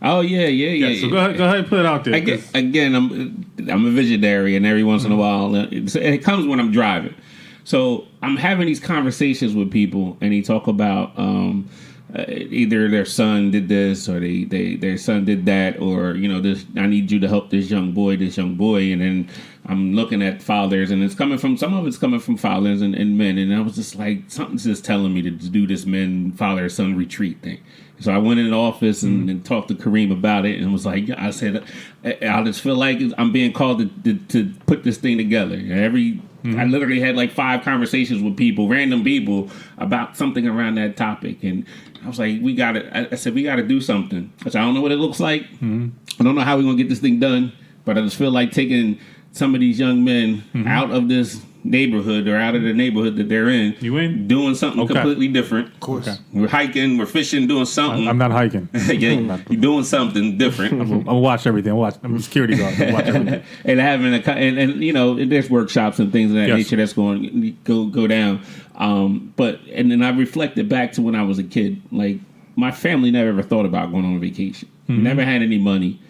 Oh yeah. So go ahead and put it out there. Again, I'm a visionary, and every once in a while, it comes when I'm driving. So I'm having these conversations with people, and they talk about either their son did this, or their son did that, or this. I need you to help this young boy, and then I'm looking at fathers, and some of it's coming from fathers and men, and I was just like, something's just telling me to do this father son retreat thing. So I went in the office and talked to Kareem about it, and was like, I said, I just feel like I'm being called to put this thing together. I literally had like 5 conversations with random people, about something around that topic, and I was like, I said, we got to do something. I said, I don't know what it looks like. I don't know how we're going to get this thing done, but I just feel like taking some of these young men out of this neighborhood or out of the neighborhood that they're in. You in? Doing something completely different. Of course. Okay. We're hiking, we're fishing, doing something. I'm not hiking. Yeah, you're doing something different. I'll watch everything. I'm a security guard. I'll watch everything. And having and you know, there's workshops and things of that Yes. nature that's going to go down. But then I reflected back to when I was a kid. Like, my family never ever thought about going on vacation. We never had any money.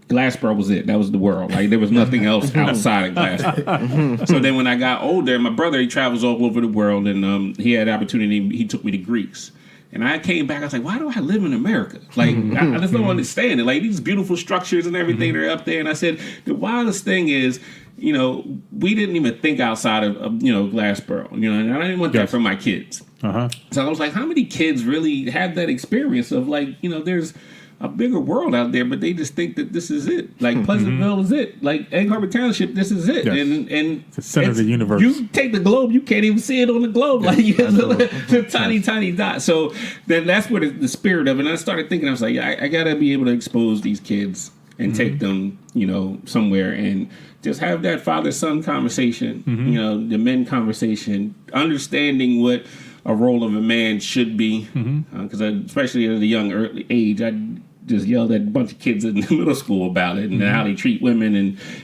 Glassboro was it. That was the world. Like, there was nothing else outside of Glassboro. So then when I got older, my brother, he travels all over the world, and he had the opportunity. He took me to Greece. And I came back, I was like, why do I live in America? Like, I just don't understand it. Like, these beautiful structures and everything that are up there. And I said, the wildest thing is, you know, we didn't even think outside of you know, Glassboro. You know, and I didn't want that for my kids. Uh-huh. So I was like, how many kids really have that experience of, like, you know, there's a bigger world out there, but they just think that this is it. Like, Pleasantville is it. Like, Egg Harbor Township, this is it. Yes. And It's the center of the universe. You take the globe, you can't even see it on the globe. Like, you have the tiny dot. So then that's where the spirit of it. And I started thinking, I was like, I got to be able to expose these kids and take them, you know, somewhere and just have that father-son conversation, you know, the men conversation, understanding what a role of a man should be. Because especially at a young early age, I just yelled at a bunch of kids in the middle school about it and how they treat women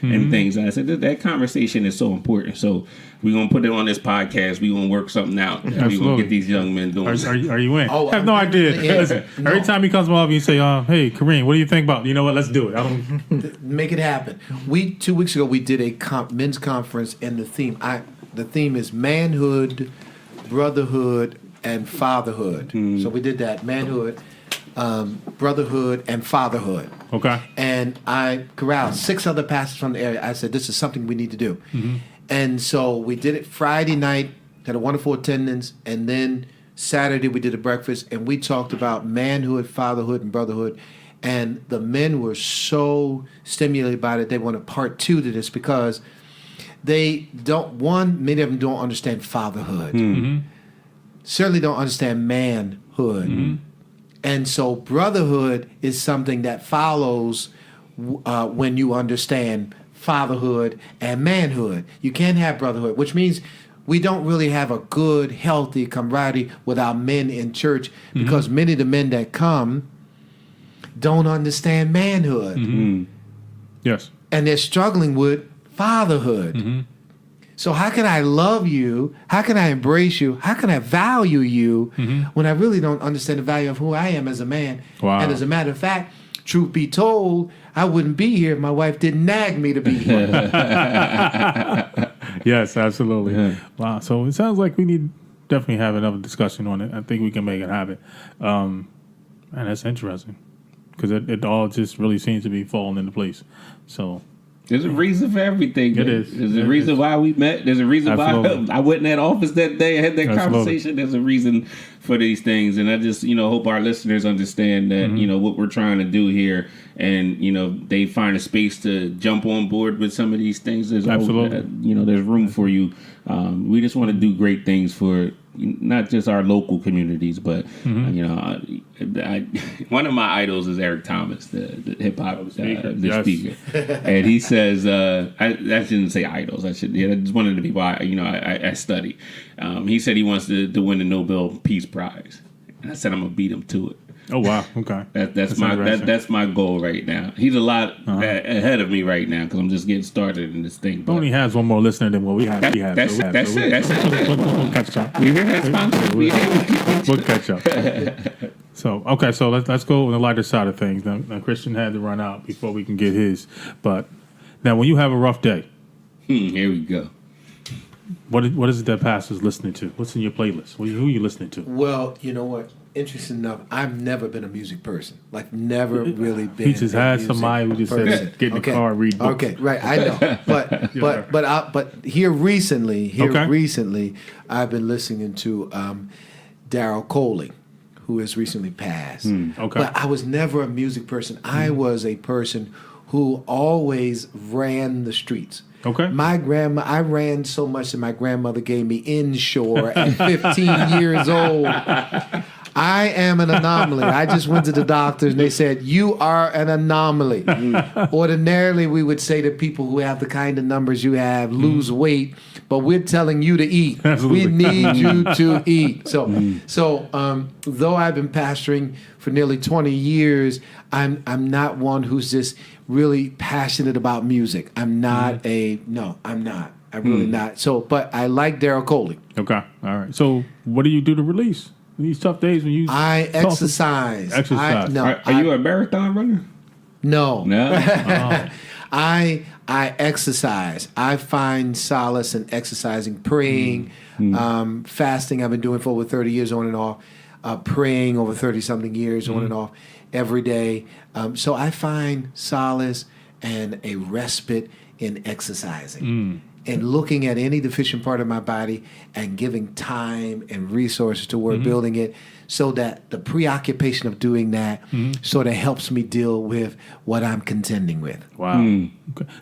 and things. And I said, that conversation is so important. So we're going to put it on this podcast. We're going to work something out. And we're going to get these young men doing Are you in? Oh, I have no idea. yeah. Listen, every time he comes along, you say, hey, Kareem, what do you think about? You know what? Let's do it. I don't. Make it happen. 2 weeks ago we did a men's conference, and the theme is manhood, brotherhood, and fatherhood. So we did that, manhood, brotherhood, and fatherhood. Okay. And I corralled 6 other pastors from the area. I said, this is something we need to do. And so we did it Friday night, had a wonderful attendance, and then Saturday we did a breakfast, and we talked about manhood, fatherhood, and brotherhood. And the men were so stimulated by it, they want a part 2 to this because they don't, many of them don't understand fatherhood. Certainly don't understand manhood. And so brotherhood is something that follows when you understand fatherhood and manhood. You can't have brotherhood, which means we don't really have a good, healthy camaraderie with our men in church because many of the men that come don't understand manhood. Yes. And they're struggling with fatherhood. So how can I love you? How can I embrace you? How can I value you when I really don't understand the value of who I am as a man? Wow. And as a matter of fact, truth be told, I wouldn't be here if my wife didn't nag me to be here. Yes, absolutely. Yeah. Wow. So it sounds like we need definitely have another discussion on it. I think we can make it happen. And that's interesting because it all just really seems to be falling into place. So there's a reason for everything. It is. There's a reason why we met. There's a reason why I went in that office that day. I had that conversation. There's a reason for these things. And I just, hope our listeners understand that, what we're trying to do here and, they find a space to jump on board with some of these things. There's absolutely. There's room for you. We just want to do great things for not just our local communities, but, one of my idols is Eric Thomas, the hip hop speaker. And he says, I shouldn't say idols. That's just one of the people I study. He said he wants to win the Nobel Peace Prize. And I said, I'm going to beat him to it. Oh, wow. Okay. That's my goal right now. He's a lot ahead of me right now because I'm just getting started in this thing. But only has one more listener than what we have. That's it. We'll catch up. You hear that, sponsor? We'll catch up. So let's go on the lighter side of things. Now, Christian had to run out before we can get his. But now, when you have a rough day, here we go. What is it that pastor's listening to? What's in your playlist? Who are you listening to? Well, you know what? Interesting enough, I've never been a music person. Like, never really been. He just had somebody who just said, "Get in the car, read books." Okay, right. I know, but here recently, I've been listening to Daryl Coley, who has recently passed. Okay, but I was never a music person. I was a person who always ran the streets. Okay. I ran so much that my grandmother gave me inshore at 15 years old. I am an anomaly. I just went to the doctors and they said, you are an anomaly. Ordinarily, we would say to people who have the kind of numbers you have, lose weight, but we're telling you to eat. Absolutely. We need you to eat. So though I've been pastoring for nearly 20 years, I'm not one who's just really passionate about music. I'm not I'm not. I'm really not. So, but I like Daryl Coley. Okay. All right. So, what do you do to release these tough days when you? I exercise. Exercise. Are you a marathon runner? No. No. I exercise. I find solace in exercising, praying, fasting. I've been doing for over 30 years on and off. Praying over 30-something years on and off every day. So I find solace and a respite in exercising. And looking at any deficient part of my body and giving time and resources toward building it, so that the preoccupation of doing that sort of helps me deal with what I'm contending with. Wow. Okay.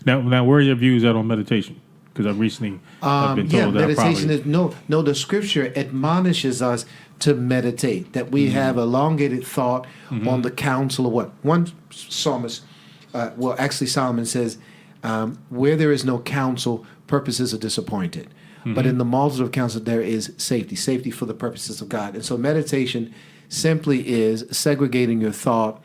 Now, where are your views at on meditation? Because I've recently been told that meditation is the scripture admonishes us to meditate, that we have elongated thought on the counsel of what one psalmist, Solomon says, where there is no counsel, purposes are disappointed. But in the multitude of counsel, there is safety for the purposes of God. And so meditation simply is segregating your thought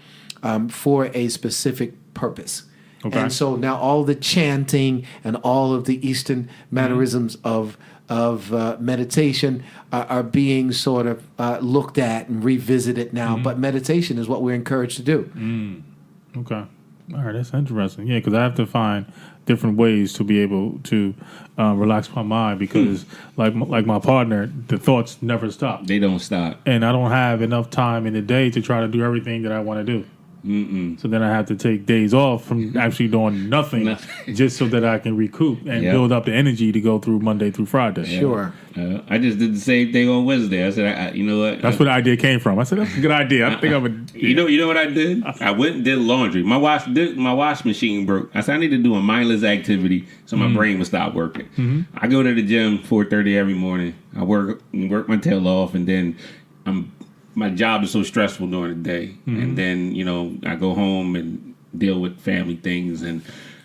for a specific purpose. Okay. And so now all the chanting and all of the Eastern mannerisms of meditation are being sort of looked at and revisited now. But meditation is what we're encouraged to do. Okay. All right, that's interesting. Yeah, because I have to find different ways to be able to relax my mind because, like my partner, the thoughts never stop. They don't stop. And I don't have enough time in the day to try to do everything that I want to do. So then I have to take days off from actually doing nothing just so that I can recoup and build up the energy to go through Monday through Friday. Sure. I just did the same thing on Wednesday. I said, you know what? That's where the idea came from. I said, that's a good idea. I think I would. You know what I did? I went and did laundry. My wash machine broke. I said I need to do a mindless activity so my brain would stop working. I go to the gym 4:30 every morning. I work my tail off, and then my job is so stressful during the day. And then, I go home and deal with family things. And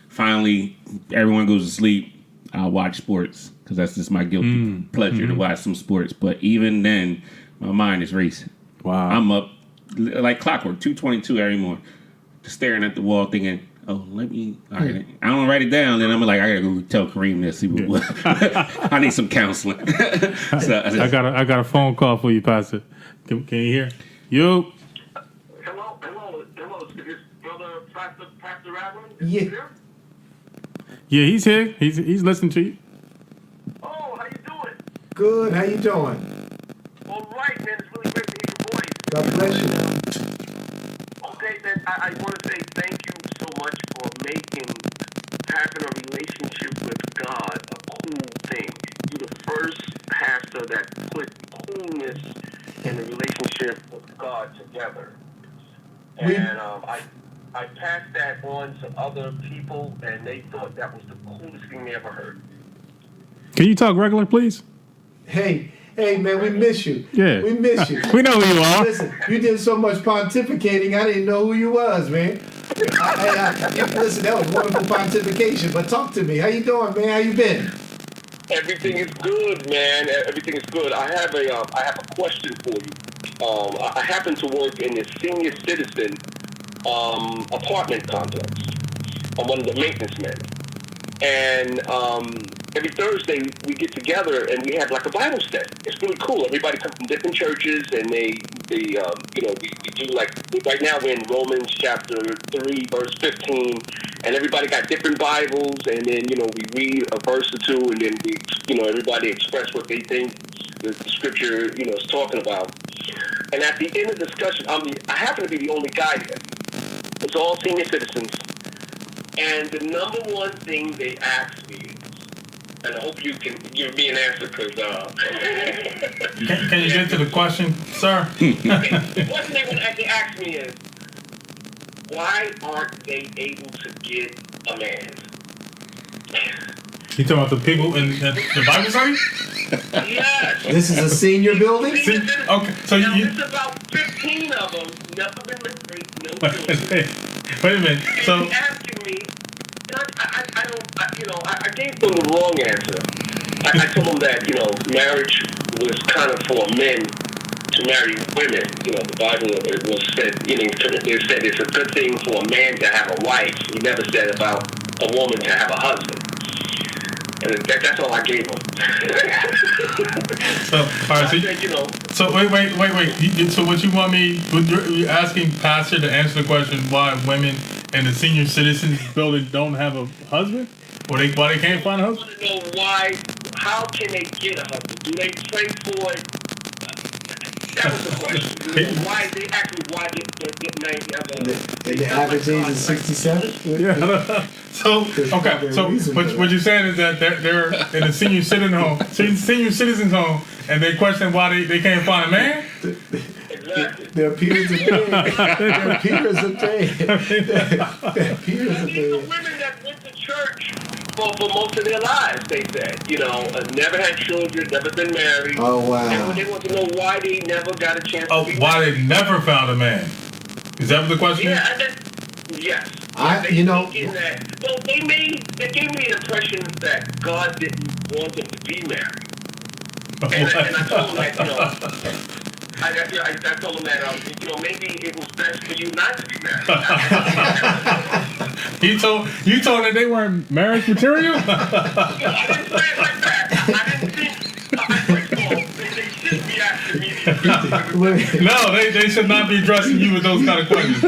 finally, everyone goes to sleep. I'll watch sports because that's just my guilty pleasure to watch some sports. But even then, my mind is racing. Wow. I'm up like clockwork, 2:22 every morning, just staring at the wall thinking, all right. I don't write it down. Then I'm like, I got to go tell Kareem this. I need some counseling. So, I got a phone call for you, Pastor. Can you hear? You. Hello. Is this brother Pastor Ragland? Yeah. Here? Yeah, he's here. He's listening to you. Oh, how you doing? Good. How you doing? All right, man. It's really great to hear your voice. God bless you. Okay, then I want to say thank you so much for making having a relationship with God a cool thing. You're the first pastor that put coolness in the relationship with God together. And I passed that on to other people, and they thought that was the coolest thing they ever heard. Can you talk regular, please? Hey, man, we miss you. Yeah. We miss you. We know who you are. Listen, you did so much pontificating, I didn't know who you was, man. Listen, that was wonderful pontification, but talk to me. How you doing, man? How you been? Everything is good, man. Everything is good. I have a question for you. I happen to work in the senior citizen apartment complex. I'm one of the maintenance men. And every Thursday we get together and we have like a Bible study. It's really cool. Everybody comes from different churches, and we do like right now we're in Romans chapter 3 verse 15, and everybody got different Bibles, and then we read a verse or two, and then we everybody express what they think the scripture is talking about. And at the end of the discussion, I happen to be the only guy here. It's all senior citizens. And the number one thing they ask me is, and I hope you can give me an answer because... Can you get to the question, sir? Okay. One thing they actually ask me is, why aren't they able to get a man? You talking about the people in the Bible study? Yes. This is a senior building? Okay, so now, you... there's about 15 of them, never been married, no children. Wait a minute. So... asking me, I gave them the wrong answer. I told him that, marriage was kind of for men to marry women. The Bible was said, it said it's a good thing for a man to have a wife. He never said about a woman to have a husband. And that's all I gave him. So, all right, so wait. So what you want me, you're asking Pastor to answer the question why women in the senior citizens building don't have a husband? Or why they can't find a husband? I want to know how can they get a husband? Do they pray for it? That was the question. Why get married? And the average age is 67? Yeah. So what you're saying is that they're in a senior citizens home, and they question why they can't find a man? Exactly. Their peers are dead. Their peers are dead. Their peers are These are dead. women that went to church for most of their lives, they said. Never had children, never been married. Oh, wow. And they want to know why they never got a chance to be Why married. they never found a man? Is that what the question is? Yeah, yes. They gave me the impression that God didn't want them to be married. And I told them that, I told them that, maybe it was best for you not to be married. You told them they weren't marriage material? I didn't say it like that. I didn't think, they should be asking me. No, they should not be addressing you with those kind of questions.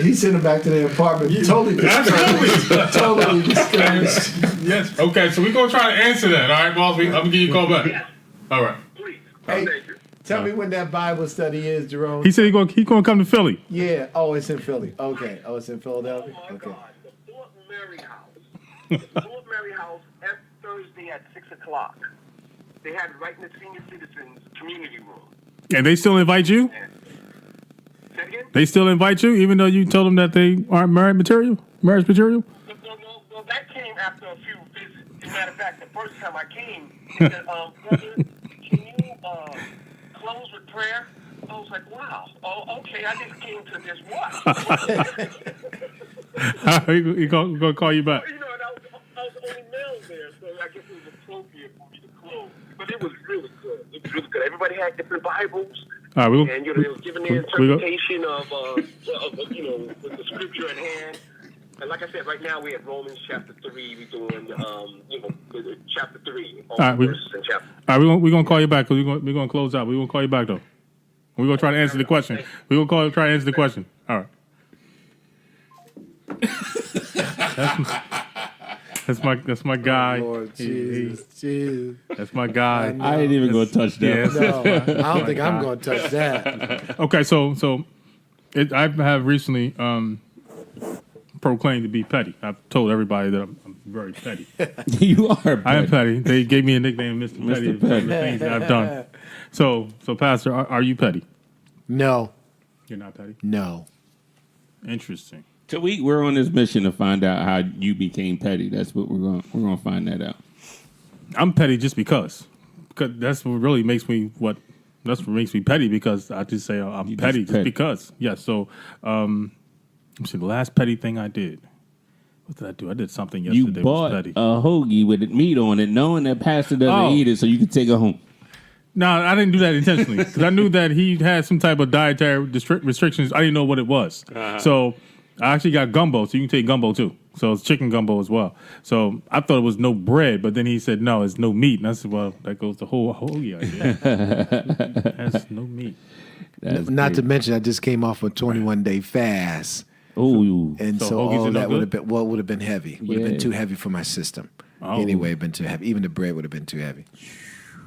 He's sending back to their apartment. Totally discouraged. Totally discouraged. Yes. Okay, so we're going to try to answer that. All right, boss? I'm going to give you a call back. Yes. All right. Please. Hey, Thank you. tell me when that Bible study is, Jerome. He said he's going to come to Philly. Yeah. Oh, it's in Philly. Okay. Oh, it's in Philadelphia? Oh my Okay. God, the Fort Mary House. The Fort Mary House every Thursday at 6 o'clock. They had it right in the senior citizens community room. And they still invite you? Say it again? They still invite you, even though you told them that they aren't marriage material? No, that came after a few visits. As a matter of fact, the first time I came, they said, brother, can you close with prayer? I was like, wow. Oh, okay, I just came to this what? He's going to call you back. And I was the only male there, so I guess it was appropriate for me to close. But it was really good. It was really good. Everybody had different Bibles. All right, And, they was giving their interpretation of with the scripture at hand. And like I said, right now we're at Romans chapter 3. We're doing, chapter 3. All right, we're going to call you back because we're going to close out. We're going to call you back, though. We're going to try to answer the question. We're going to try to answer the question. All right. That's my guy. Lord Jesus. That's my guy. I ain't even going to touch that. Yeah. No, I don't think I'm going to touch that. Okay, so I have recently proclaimed to be petty. I've told everybody that I'm very petty. You are petty. I am petty. They gave me a nickname, Mr. Petty, for the things that I've done. So Pastor, are you petty? No. You're not petty? No. Interesting. So we're on this mission to find out how you became petty. That's what we're going to find that out. I'm petty just because that's what really makes me that's what makes me petty, because I just say I'm petty just because. Yeah. So let's see, the last petty thing I did. What did I do? I did something yesterday. You bought was petty. a hoagie with meat on it, knowing that Pastor doesn't eat it, so you could take it home. No, I didn't do that intentionally because I knew that he had some type of dietary restrictions. I didn't know what it was. So I actually got gumbo, so you can take gumbo too. So it's chicken gumbo as well. So I thought it was no bread, but then he said, no, it's no meat. And I said, well, that goes the whole hoagie idea. That's no meat. Not to mention, I just came off a 21-day fast. Oh, and so all that would have been heavy. Would have been too heavy for my system. Anyway, been too heavy. Even the bread would have been too heavy.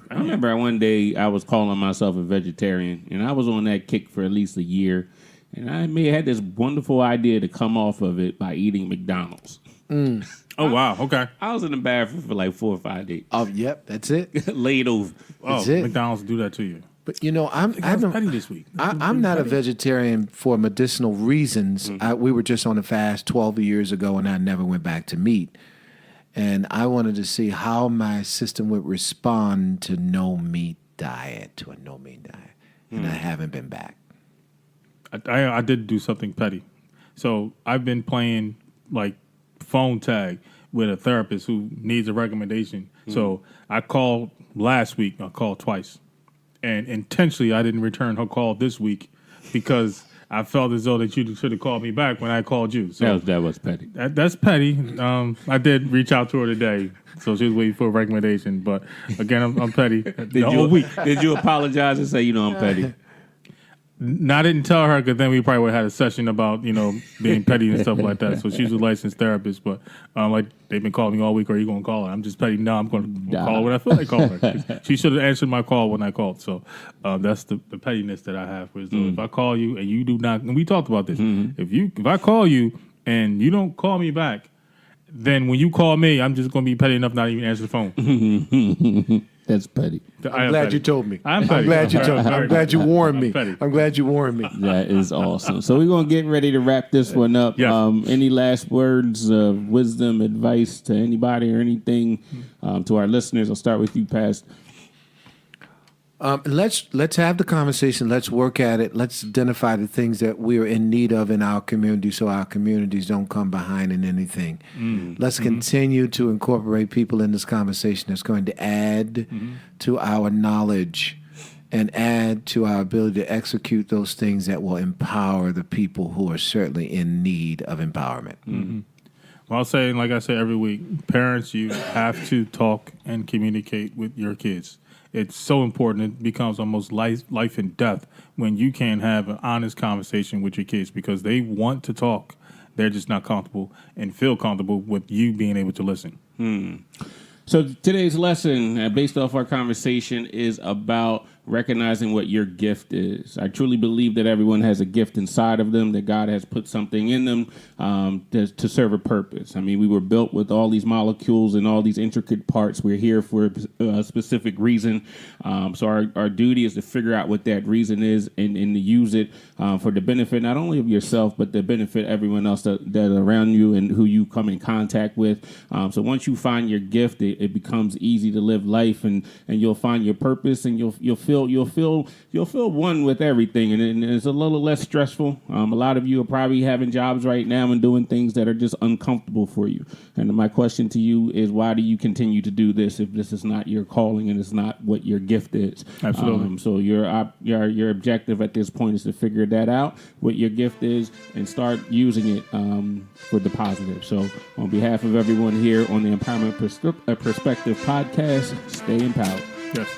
I remember one day I was calling myself a vegetarian, and I was on that kick for at least a year. And I had this wonderful idea to come off of it by eating McDonald's. Oh, wow. Okay. I was in the bathroom for like 4 or 5 days. Oh, yep. That's it. Laid over. That's it. McDonald's do that to you. But I'm petty this week. I'm not a vegetarian for medicinal reasons. We were just on a fast 12 years ago, and I never went back to meat. And I wanted to see how my system would respond to a no meat diet. And I haven't been back. I did do something petty. So I've been playing like phone tag with a therapist who needs a recommendation So I called last week. I called twice, and intentionally I didn't return her call this week because I felt as though that you should have called me back when I called you. So That was petty. that's petty. I did reach out to her today, so she was waiting for a recommendation. But again, I'm petty. Did you apologize and say, I'm petty? No, I didn't tell her because then we probably would have had a session about being petty and stuff like that. So she's a licensed therapist, but like they've been calling me all week. Are you going to call her? I'm just petty. No, I'm going to call her when I feel like calling her. She should have answered my call when I called. So that's the pettiness that I have. Is if I call you and you do not, and we talked about this. If I call you and you don't call me back, then when you call me, I'm just going to be petty enough not to even answer the phone. That's petty. I'm glad you told me. I'm petty. glad you told me. I'm glad you warned me. petty. I'm glad you warned me. That is awesome. So we're going to get ready to wrap this one up. Yes. Any last words of wisdom, advice to anybody or anything to our listeners? I'll start with you, Pastor. Let's have the conversation. Let's work at it. Let's identify the things that we're in need of in our community, so our communities don't come behind in anything. Let's continue to incorporate people in this conversation that's going to add to our knowledge and add to our ability to execute those things that will empower the people who are certainly in need of empowerment. Well, I'll say, like I say every week, parents, you have to talk and communicate with your kids. It's so important. It becomes almost life and death when you can't have an honest conversation with your kids because they want to talk. They're just not comfortable and feel comfortable with you being able to listen. So today's lesson, based off our conversation, is about recognizing what your gift is. I truly believe that everyone has a gift inside of them, that God has put something in them to serve a purpose. I mean, we were built with all these molecules and all these intricate parts. We're here for a specific reason. So our duty is to figure out what that reason is and to use it for the benefit not only of yourself, but the benefit everyone else that around you and who you come in contact with. So once you find your gift, it becomes easy to live life, and you'll find your purpose, and you'll feel one with everything, and it's a little less stressful. A lot of you are probably having jobs right now and doing things that are just uncomfortable for you. And my question to you is, why do you continue to do this if this is not your calling and it's not what your gift is? Absolutely. So your objective at this point is to figure that out, what your gift is, and start using it for the positive. So on behalf of everyone here on the Empowerment Perspective podcast, stay empowered. Yes.